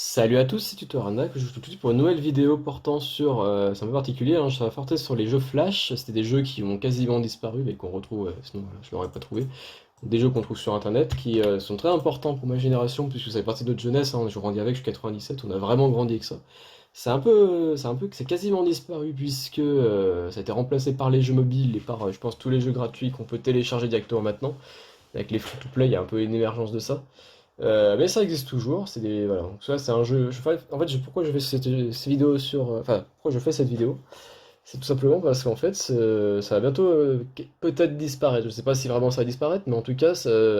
Salut à tous, c'est Tutorana, que je vous retrouve tout de suite pour une nouvelle vidéo portant sur, c'est un peu particulier, hein, je vais porter sur les jeux Flash. C'était des jeux qui ont quasiment disparu et qu'on retrouve, sinon voilà, je l'aurais pas trouvé. Des jeux qu'on trouve sur internet qui sont très importants pour ma génération, puisque ça fait partie de notre jeunesse, hein, je grandis avec, je suis 97, on a vraiment grandi avec ça. C'est quasiment disparu puisque ça a été remplacé par les jeux mobiles et par, je pense, tous les jeux gratuits qu'on peut télécharger directement maintenant. Avec les free-to-play, il y a un peu une émergence de ça. Mais ça existe toujours, c'est des voilà. Donc ça c'est un jeu. En fait, pourquoi je fais ces vidéos sur, enfin pourquoi je fais cette vidéo, c'est tout simplement parce qu'en fait ça va bientôt peut-être disparaître. Je sais pas si vraiment ça va disparaître, mais en tout cas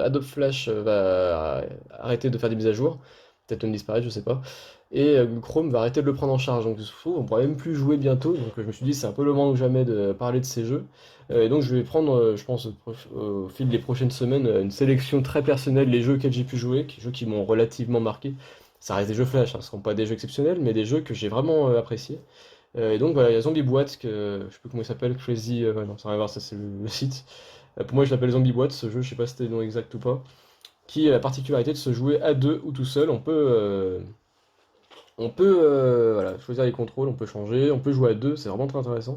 Adobe Flash va arrêter de faire des mises à jour, peut-être même disparaître, je sais pas. Et Chrome va arrêter de le prendre en charge, donc on pourra même plus jouer bientôt. Donc je me suis dit c'est un peu le moment ou jamais de parler de ces jeux. Et donc je vais prendre, je pense, au fil des prochaines semaines, une sélection très personnelle des jeux auxquels j'ai pu jouer, des jeux qui m'ont relativement marqué. Ça reste des jeux flash, hein, ce ne seront pas des jeux exceptionnels, mais des jeux que j'ai vraiment appréciés. Et donc voilà, il y a Zombie Boîte, que je sais plus comment il s'appelle, Crazy, ouais, non, ça n'a rien à voir, ça c'est le site. Pour moi je l'appelle Zombie Boîte, ce jeu, je sais pas si c'était le nom exact ou pas, qui a la particularité de se jouer à deux ou tout seul. On peut voilà, choisir les contrôles, on peut changer, on peut jouer à deux, c'est vraiment très intéressant.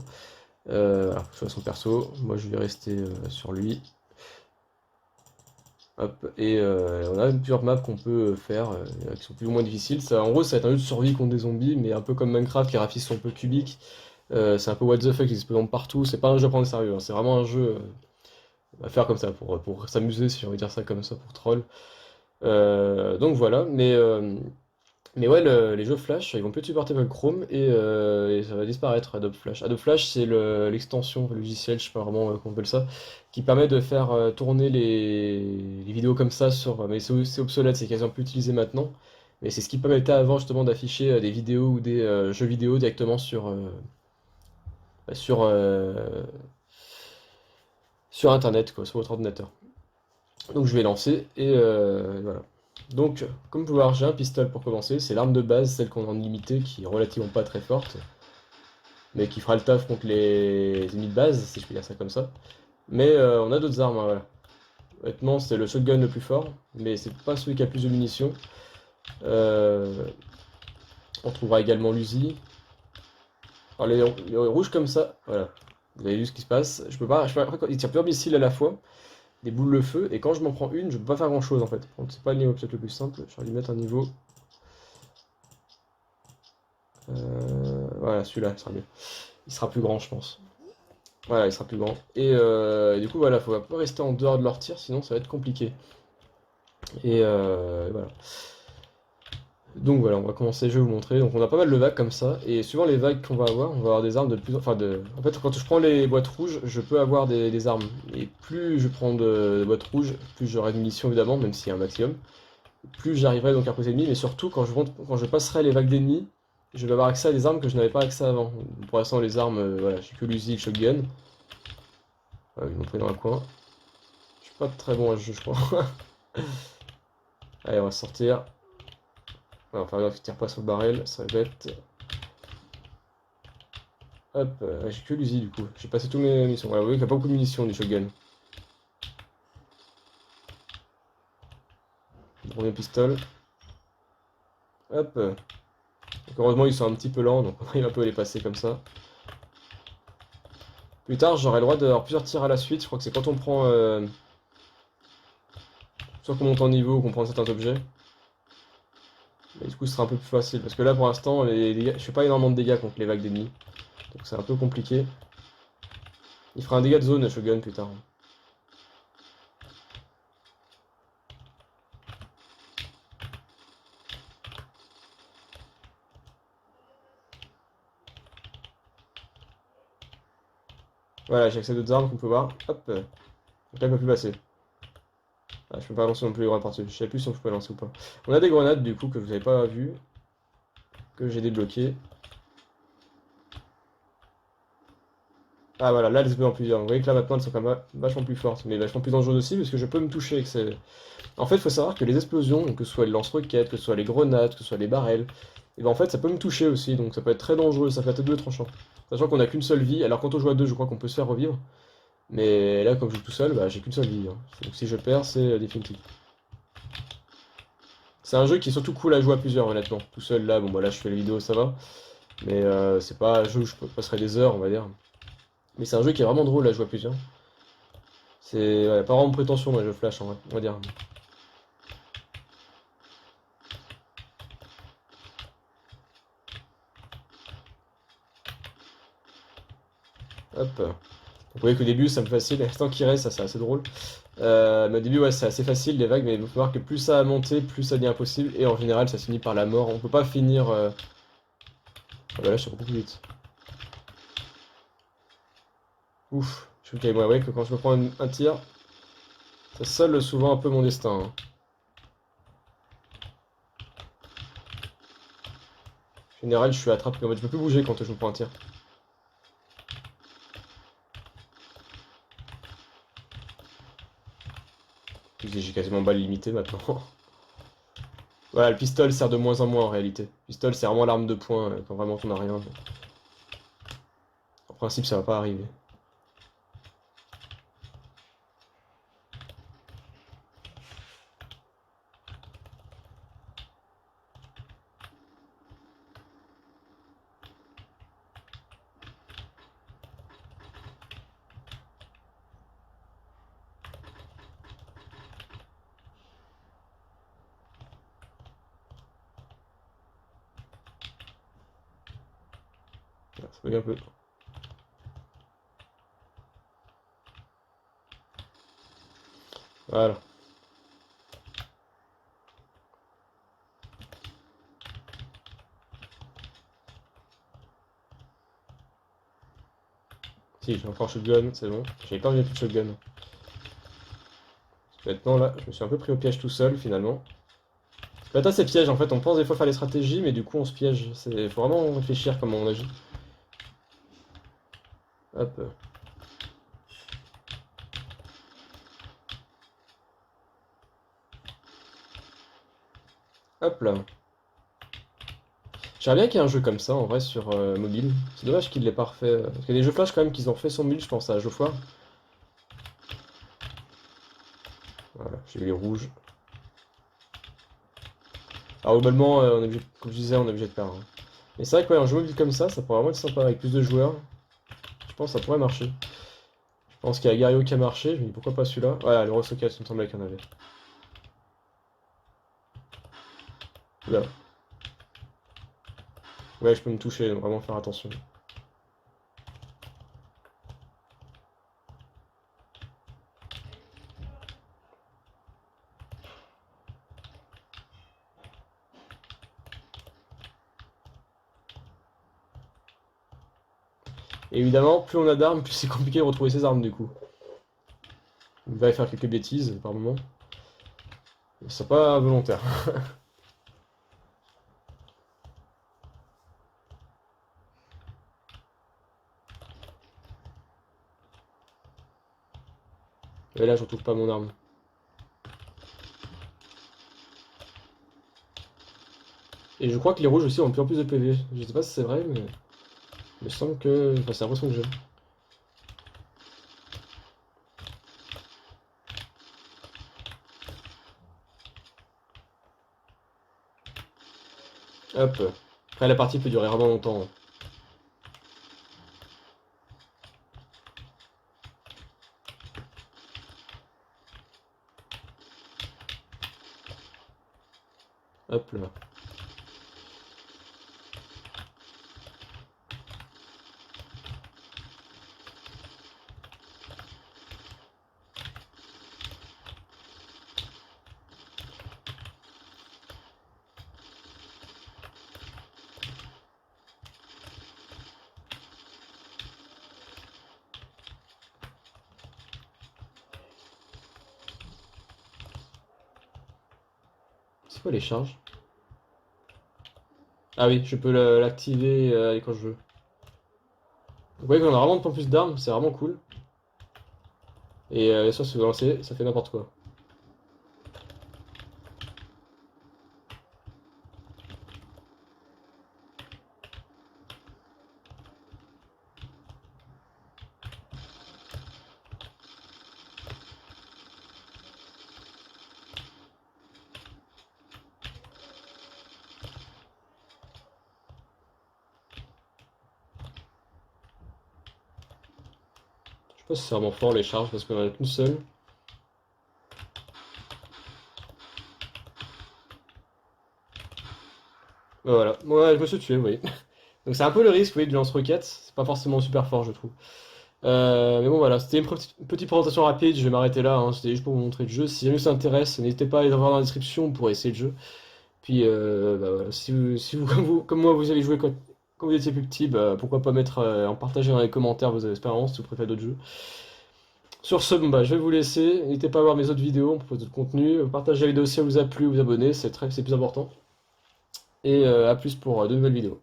Voilà, choisir son perso, moi je vais rester sur lui. Hop, et on a plusieurs maps qu'on peut faire qui sont plus ou moins difficiles. Ça, en gros, ça va être un jeu de survie contre des zombies, mais un peu comme Minecraft, les graphismes sont un peu cubiques. C'est un peu what the fuck, ils explosent partout. C'est pas un jeu à prendre au sérieux, hein, c'est vraiment un jeu à faire comme ça, pour s'amuser, si j'ai envie de dire ça comme ça, pour troll. Donc voilà, mais ouais, les jeux Flash, ils vont plus être supportés par le Chrome et ça va disparaître Adobe Flash. Adobe Flash, c'est l'extension, le logiciel, je sais pas vraiment comment on appelle ça, qui permet de faire tourner les vidéos comme ça sur. Mais c'est obsolète, c'est quasiment plus utilisé maintenant. Mais c'est ce qui permettait avant justement d'afficher des vidéos ou des jeux vidéo directement sur, sur Internet, quoi, sur votre ordinateur. Donc je vais lancer et voilà. Donc, comme pouvoir, j'ai un pistolet pour commencer. C'est l'arme de base, celle qu'on a en illimité, qui est relativement pas très forte, mais qui fera le taf contre les ennemis de base, si je peux dire ça comme ça. Mais on a d'autres armes, hein, voilà. Honnêtement, c'est le shotgun le plus fort, mais c'est pas celui qui a le plus de munitions. Euh, on trouvera également l'Uzi. Alors les rouges comme ça, voilà. Vous avez vu ce qui se passe. Après, il tire plusieurs missiles à la fois, des boules de feu, et quand je m'en prends une, je peux pas faire grand chose en fait. Donc c'est pas le niveau peut-être le plus simple. Je vais lui mettre un niveau. Voilà, celui-là, il sera mieux. Il sera plus grand, je pense. Voilà, il sera plus grand. Et du coup, voilà, faut un peu rester en dehors de leur tir, sinon ça va être compliqué. Et voilà. Donc voilà, on va commencer, je vais vous montrer. Donc on a pas mal de vagues comme ça, et suivant les vagues qu'on va avoir des armes de plus enfin de. En fait, quand je prends les boîtes rouges, je peux avoir des armes. Et plus je prends de boîtes rouges, plus j'aurai de munitions évidemment, même s'il y a un maximum. Plus j'arriverai donc à poser ennemis, mais surtout quand je passerai les vagues d'ennemis, je vais avoir accès à des armes que je n'avais pas accès avant. Pour l'instant, les armes, voilà, j'ai que l'Uzi et le shotgun. Ils m'ont pris dans un coin. Je suis pas très bon à ce jeu, je crois. Allez, on va sortir. Ouais, enfin, là, tire pas sur le barrel, ça va être bête. Hop, j'ai que l'Uzi du coup. J'ai passé tous mes munitions. Voilà, vous voyez qu'il n'y a pas beaucoup de munitions du shotgun. Premier pistolet. Hop. Donc, heureusement, ils sont un petit peu lents, donc on arrive un peu à les passer comme ça. Plus tard, j'aurai le droit d'avoir plusieurs tirs à la suite. Je crois que c'est quand on prend. Soit qu'on monte en niveau ou qu'on prend certains objets. Et du coup, ce sera un peu plus facile. Parce que là, pour l'instant, les dégâts, je fais pas énormément de dégâts contre les vagues d'ennemis. Donc c'est un peu compliqué. Il fera un dégât de zone, le Shogun, plus tard. Voilà, j'ai accès à d'autres armes qu'on peut voir. Hop. Donc là, il ne peut plus passer. Ah, je peux pas lancer non plus les grenades par-dessus. Je sais plus si on peut lancer ou pas. On a des grenades, du coup, que vous n'avez pas vu. Que j'ai débloquées. Ah voilà, là elles se mettent en plusieurs. Vous voyez que là maintenant elles sont quand même vachement plus fortes, mais vachement plus dangereuses aussi parce que je peux me toucher avec ces. En fait, il faut savoir que les explosions, donc que ce soit les lance-roquettes, que ce soit les grenades, que ce soit les barrels, et ben en fait ça peut me toucher aussi, donc ça peut être très dangereux, ça peut être double tranchant. Sachant qu'on a qu'une seule vie, alors quand on joue à deux, je crois qu'on peut se faire revivre, mais là comme je joue tout seul, bah j'ai qu'une seule vie, hein. Donc si je perds, c'est définitif. C'est un jeu qui est surtout cool à jouer à plusieurs, honnêtement. Tout seul là, bon bah là je fais les vidéos, ça va. Mais c'est pas un jeu où je passerai des heures, on va dire. Mais c'est un jeu qui est vraiment drôle à jouer à plusieurs. C'est ouais, pas vraiment de prétention dans les jeux Flash, en vrai, on va dire. Hop. Donc, vous voyez qu'au début, ça me facile. Tant qu'il reste, ça c'est assez drôle. Mais au début, ouais, c'est assez facile les vagues, mais il faut voir que plus ça a monté, plus ça devient impossible. Et en général, ça se finit par la mort. On peut pas finir. Ah bah là, je suis beaucoup plus vite. Ouf. Je suis ok, ouais, que quand je me prends un tir, ça scelle souvent un peu mon destin, hein. En général, je suis attrapé. En fait, je peux plus bouger quand je me prends un tir. J'ai quasiment balle limitée maintenant. Voilà, le pistolet sert de moins en moins en réalité. Le pistolet, c'est vraiment l'arme de poing quand vraiment on n'a rien. En principe, ça va pas arriver. Voilà, ça bug un peu. Voilà. Si, j'ai encore shotgun, c'est bon. J'avais pas envie de plus de shotgun. Maintenant, là, je me suis un peu pris au piège tout seul, finalement. C'est pas assez piège, en fait. On pense des fois faire des stratégies, mais du coup, on se piège. Faut vraiment réfléchir comment on agit. Hop. Hop là. J'aimerais bien qu'il y ait un jeu comme ça, en vrai, sur mobile. C'est dommage qu'il l'ait pas refait. Parce qu'il y a des jeux Flash, quand même, qu'ils ont fait sur mobile, je pense à Geoffroy. Voilà, j'ai eu les rouges. Alors, globalement, on est obligé, comme je disais, on est obligé de perdre, hein. Mais c'est vrai que ouais, un jeu mobile comme ça pourrait vraiment être sympa avec plus de joueurs. Je pense que ça pourrait marcher. Je pense qu'il y a Gario qui a marché, je me dis pourquoi pas celui-là. Voilà, le Rostock, il me semblait qu'il y en avait. Là. Ouais, je peux me toucher, donc vraiment faire attention. Et évidemment, plus on a d'armes, plus c'est compliqué de retrouver ses armes du coup. Il va y faire quelques bêtises par moment. Mais c'est pas volontaire. Et là, je retrouve pas mon arme. Et je crois que les rouges aussi ont de plus en plus de PV. Je sais pas si c'est vrai, mais il me semble que. Enfin, c'est l'impression que j'ai. Hop. Après, la partie peut durer vraiment longtemps. Hop là. C'est quoi les charges? Ah oui, je peux l'activer quand je veux. Vous voyez qu'on a vraiment de plus en plus d'armes, c'est vraiment cool. Et ça, se lancer, ça fait n'importe quoi. pas si c'est vraiment fort les charges parce qu'on en a qu'une seule. Bah, voilà, ouais, je me suis tué, oui. Donc c'est un peu le risque, oui, du lance-roquette. C'est pas forcément super fort, je trouve. Mais bon, voilà, c'était une petite présentation rapide. Je vais m'arrêter là, hein. C'était juste pour vous montrer le jeu. Si jamais ça intéresse, n'hésitez pas à aller voir dans la description pour essayer le jeu. Puis, bah, voilà, si vous, comme moi, vous avez joué quand vous étiez plus petit, bah, pourquoi pas mettre en partager dans les commentaires vos expériences si vous préférez d'autres jeux. Sur ce, bon, bah, je vais vous laisser. N'hésitez pas à voir mes autres vidéos, on propose d'autres contenus. Partagez la vidéo si elle vous a plu, vous abonner, c'est plus important. Et à plus pour de nouvelles vidéos.